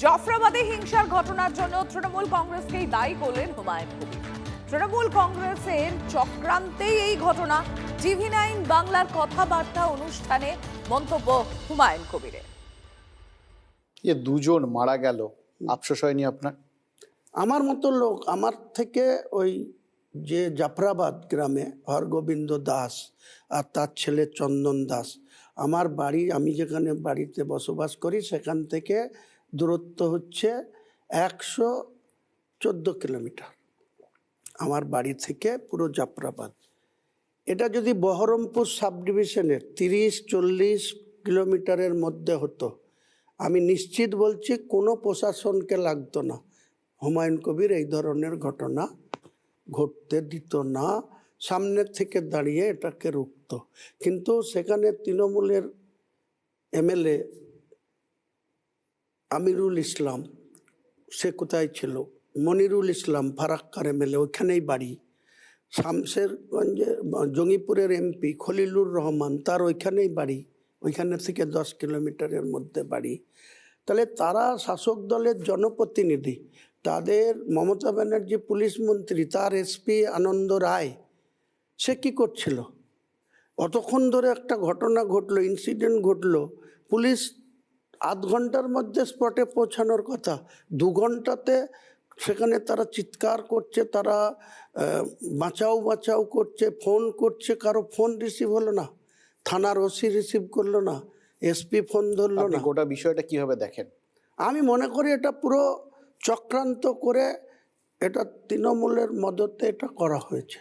জাফরাবাদে হিংসার ঘটনার জন্য তৃণমূল কংগ্রেসকেই দায়ী করলেন হুমায়ুন কবির। তৃণমূল কংগ্রেসের চক্রান্তেই এই ঘটনা। টিভি9 বাংলার কথাবার্তা অনুষ্ঠানে মন্তব্য হুমায়ুন কবিরের। দুজন মারা গেল, আফসোস হয়নি আপনার? আমার মতো লোক, আমার থেকে ওই যে জাফরাবাদ গ্রামে হরগোবিন্দ দাস আর তার ছেলে চন্দন দাস, আমার বাড়ি, আমি যেখানে বাড়িতে বসবাস করি সেখান থেকে দূরত্ব হচ্ছে 114 কিলোমিটার। আমার বাড়ি থেকে পুরো জাফরাবাদ। এটা যদি বহরমপুর সাব ডিভিশনের 30-40 কিলোমিটারের মধ্যে হতো, আমি নিশ্চিত বলছি কোনো প্রশাসনকে লাগতো না, হুমায়ুন কবির এই ধরনের ঘটনা ঘটতে দিত না, সামনে থেকে দাঁড়িয়ে এটাকে রুখত। কিন্তু সেখানে তৃণমূলের এমএলএ আমিরুল ইসলাম, সে কোথায় ছিল, মনিরুল ইসলাম ফারাক্কার এমএলএ, ওইখানেই বাড়ি। শামশেরগঞ্জে জঙ্গিপুরের এমপি খলিলুর রহমান, তার ওইখানেই বাড়ি, ওইখানে থেকে 10 কিলোমিটারের মধ্যে বাড়ি। তাহলে তারা শাসক দলের জনপ্রতিনিধি, তাদের মমতা ব্যানার্জি পুলিশ মন্ত্রী, তার এসপি আনন্দ রায়, সে কী করছিল? অতক্ষণ ধরে একটা ঘটনা ঘটলো, ইনসিডেন্ট ঘটলো, পুলিশ আধ ঘন্টার মধ্যে স্পটে পৌঁছানোর কথা, 2 ঘন্টাতে সেখানে তারা চিৎকার করছে, তারা বাঁচাও বাঁচাও করছে, ফোন করছে, কারো ফোন রিসিভ হলো না, থানার ওসি রিসিভ করলো না, এসপি ফোন ধরলো না। গোটা বিষয়টা কিভাবে দেখেন? আমি মনে করি এটা পুরো চক্রান্ত করে, এটা তৃণমূলের মদতে এটা করা হয়েছে।